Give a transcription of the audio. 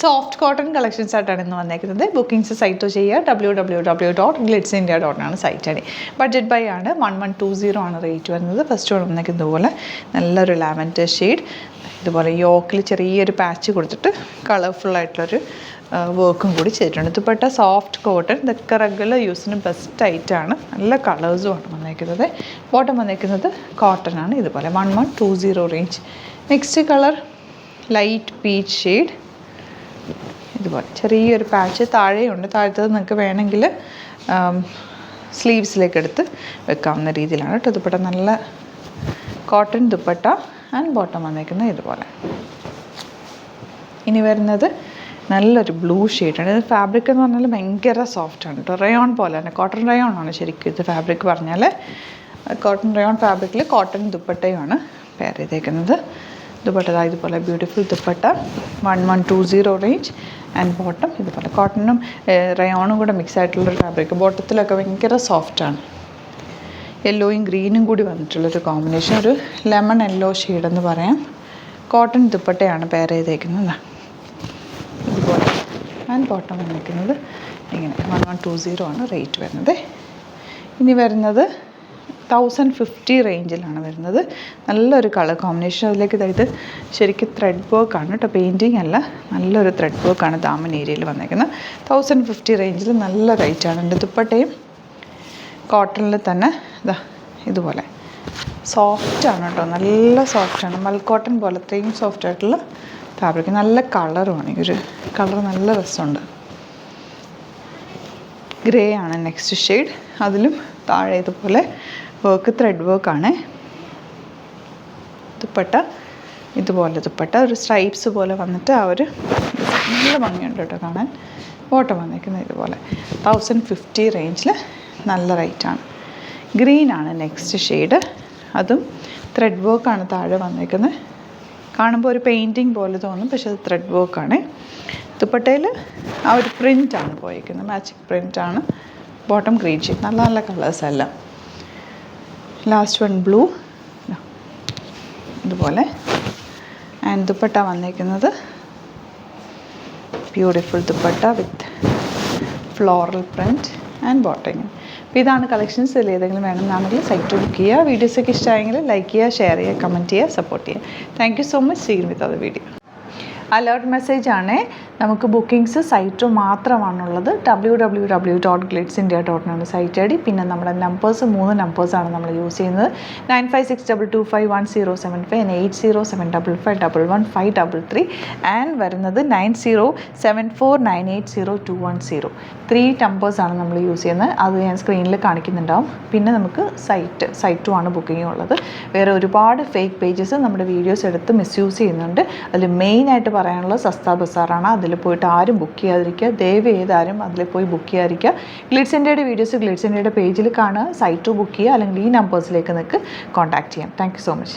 Soft cotton collections ആയിട്ടാണ് ഇന്ന് വന്നേക്കുന്നത്. ബുക്കിംഗ്സ് സൈറ്റ് ചെയ്യുക www.glitzindia.in ആണ് site I D. Budget buy ആണ്. 1120 ആണ് റേറ്റ് വരുന്നത്. ഫസ്റ്റ് വന്നേക്കുന്നത് ഇതുപോലെ നല്ലൊരു ലാവൻഡർ ഷെയ്ഡ്, ഇതുപോലെ യോക്കിൽ ചെറിയൊരു പാച്ച് കൊടുത്തിട്ട് കളർഫുൾ ആയിട്ടുള്ളൊരു വർക്കും കൂടി ചെയ്തിട്ടുണ്ട്. ദുപ്പട്ട സോഫ്റ്റ് കോട്ടൺ, ഇതൊക്കെ റെഗുലർ യൂസിന് ബെസ്റ്റ് ആയിട്ടാണ്. നല്ല കളേഴ്സുമാണ് വന്നേക്കുന്നത്. ബോട്ടം വന്നേക്കുന്നത് കോട്ടൺ ആണ്, ഇതുപോലെ 1120 range. Next colour light peach shade, ഇതുപോലെ ചെറിയൊരു പാച്ച് താഴെയുണ്ട്. താഴത്തത് നിങ്ങൾക്ക് വേണമെങ്കിൽ സ്ലീവ്സിലേക്ക് എടുത്ത് വെക്കാവുന്ന രീതിയിലാണ് കേട്ടോ. ദുപ്പട്ട നല്ല കോട്ടൺ ദുപ്പട്ട ആൻഡ് ബോട്ടം വന്നേക്കുന്നത് ഇതുപോലെ. ഇനി വരുന്നത് നല്ലൊരു ബ്ലൂ ഷെയ്ഡാണ്. ഇത് ഫാബ്രിക് എന്ന് പറഞ്ഞാൽ ഭയങ്കര സോഫ്റ്റാണ് കേട്ടോ. റയോൺ പോലെ തന്നെ, കോട്ടൺ റയോൺ ആണ് ശരിക്കും ഇത് ഫാബ്രിക് പറഞ്ഞാൽ. കോട്ടൺ റയോൺ ഫാബ്രിക്കിൽ കോട്ടൺ ദുപ്പട്ടയുമാണ് പെയർ ചെയ്തേക്കുന്നത്. ദുപ്പട്ട ഇതുപോലെ beautiful dupatta 1120 range and bottom ഇതുപോലെ കോട്ടണും റയോണും കൂടെ മിക്സ് ആയിട്ടുള്ളൊരു ഫാബ്രിക്. ബോട്ടത്തിലൊക്കെ ഭയങ്കര സോഫ്റ്റാണ്. യെല്ലോയും ഗ്രീനും കൂടി വന്നിട്ടുള്ളൊരു കോമ്പിനേഷൻ, ഒരു ലെമൺ യെല്ലോ ഷെയ്ഡെന്ന് പറയാം. കോട്ടൺ ദുപ്പട്ടയാണ് പെയർ ചെയ്തേക്കുന്നത് ഇതുപോലെ. ആൻഡ് ബോട്ടം വന്നിരിക്കുന്നത് ഇങ്ങനെ 1120 ആണ് റേറ്റ് വരുന്നത്. ഇനി വരുന്നത് 1050 റേഞ്ചിലാണ് വരുന്നത്. നല്ലൊരു കളർ കോമ്പിനേഷൻ. അതിലേക്ക് ഇതായത് ശരിക്കും ത്രെഡ് വർക്കാണ് കേട്ടോ, പെയിൻറ്റിങ് അല്ല, നല്ലൊരു ത്രെഡ് വർക്കാണ് ദാമൻ ഏരിയയിൽ വന്നേക്കുന്നത്. 1050 റേഞ്ചിൽ നല്ല റേറ്റാണ്. എൻ്റെ ദുപ്പട്ടയും കോട്ടണിൽ തന്നെ ഇതാ ഇതുപോലെ സോഫ്റ്റാണ് കേട്ടോ, നല്ല സോഫ്റ്റാണ്. മൽക്കോട്ടൺ പോലെ അത്രയും സോഫ്റ്റ് ആയിട്ടുള്ള ഫാബ്രിക്. നല്ല കളറുമാണ്, ഈ ഒരു കളർ നല്ല രസമുണ്ട്. ഗ്രേ ആണ് നെക്സ്റ്റ് ഷെയ്ഡ്. അതിലും താഴെ ഇതുപോലെ വർക്ക് ത്രെഡ് വർക്കാണ്. ദുപ്പട്ട ഇതുപോലെ ദുപ്പട്ട ഒരു സ്ട്രൈപ്സ് പോലെ വന്നിട്ട് ആ ഒരു നല്ല ഭംഗിയുണ്ട് കേട്ടോ കാണാൻ. ബോട്ടം വന്നേക്കുന്നത് ഇതുപോലെ 1050 റേഞ്ചിൽ നല്ല റേറ്റാണ്. ഗ്രീനാണ് നെക്സ്റ്റ് ഷെയ്ഡ്. അതും ത്രെഡ് വർക്കാണ് താഴെ വന്നേക്കുന്നത്. കാണുമ്പോൾ ഒരു പെയിൻറ്റിങ് പോലെ തോന്നും, പക്ഷെ അത് ത്രെഡ് വർക്കാണ്. ദുപ്പട്ടയിൽ ആ ഒരു പ്രിൻ്റാണ് പോയിരിക്കുന്നത്, മാച്ചിങ് പ്രിൻ്റാണ്. Bottom green shade. നല്ല നല്ല കളേഴ്സ് എല്ലാം. ലാസ്റ്റ് വൺ ബ്ലൂ ഇതുപോലെ. ആൻഡ് ദുപ്പട്ട വന്നേക്കുന്നത് beautiful dupatta with floral print and bottom. അപ്പോൾ ഇതാണ് കളക്ഷൻസ്. ഇതിൽ ഏതെങ്കിലും വേണമെന്നാണെങ്കിൽ സൈറ്റ് ബുക്ക് ചെയ്യുക. വീഡിയോസൊക്കെ ഇഷ്ടമായെങ്കിൽ ലൈക്ക് ചെയ്യുക, ഷെയർ ചെയ്യുക, കമൻറ്റ് ചെയ്യുക, സപ്പോർട്ട് ചെയ്യുക. Thank you so much. See you with other video. Alert മെസ്സേജാണ്. നമുക്ക് ബുക്കിംഗ്സ് സൈറ്റ് മാത്രമാണുള്ളത്. www.glitzindia.in ആണ് സൈറ്റ് ഐ ഡി. പിന്നെ നമ്മുടെ നമ്പേഴ്സ് 3 നമ്പേഴ്സാണ് നമ്മൾ യൂസ് ചെയ്യുന്നത്. 9562251075 and 8075551533 ആൻഡ് വരുന്നത് 9074980210. 3 നമ്പേഴ്സാണ് നമ്മൾ യൂസ് ചെയ്യുന്നത്. അത് ഞാൻ സ്ക്രീനിൽ കാണിക്കുന്നുണ്ടാവും. പിന്നെ നമുക്ക് സൈറ്റും ആണ് ബുക്കിംഗ് ഉള്ളത്. വേറെ ഒരുപാട് ഫേക്ക് പേജസ് നമ്മുടെ വീഡിയോസ് എടുത്ത് മിസ്യൂസ് ചെയ്യുന്നുണ്ട്. അതിൽ മെയിനായിട്ട് പറയാനുള്ളത് സസ്ത ബസാറാണ്. അതിൽ പോയിട്ട് ആരും ബുക്ക് ചെയ്യാതിരിക്കുക. ദയവ് ചെയ്താരും അതിൽ പോയി ബുക്ക് ചെയ്യാതിരിക്കുക. ഗ്ലിറ്റ്സ് ഇന്ത്യയുടെ വീഡിയോസ് ഗ്ലിറ്റ്സ് ഇന്ത്യയുടെ പേജിൽ കാണുക, സൈറ്റ് ബുക്ക് ചെയ്യുക, അല്ലെങ്കിൽ ഈ നമ്പേഴ്സിലേക്ക് നിങ്ങൾക്ക് കോൺടാക്ട് ചെയ്യാം. Thank you so much.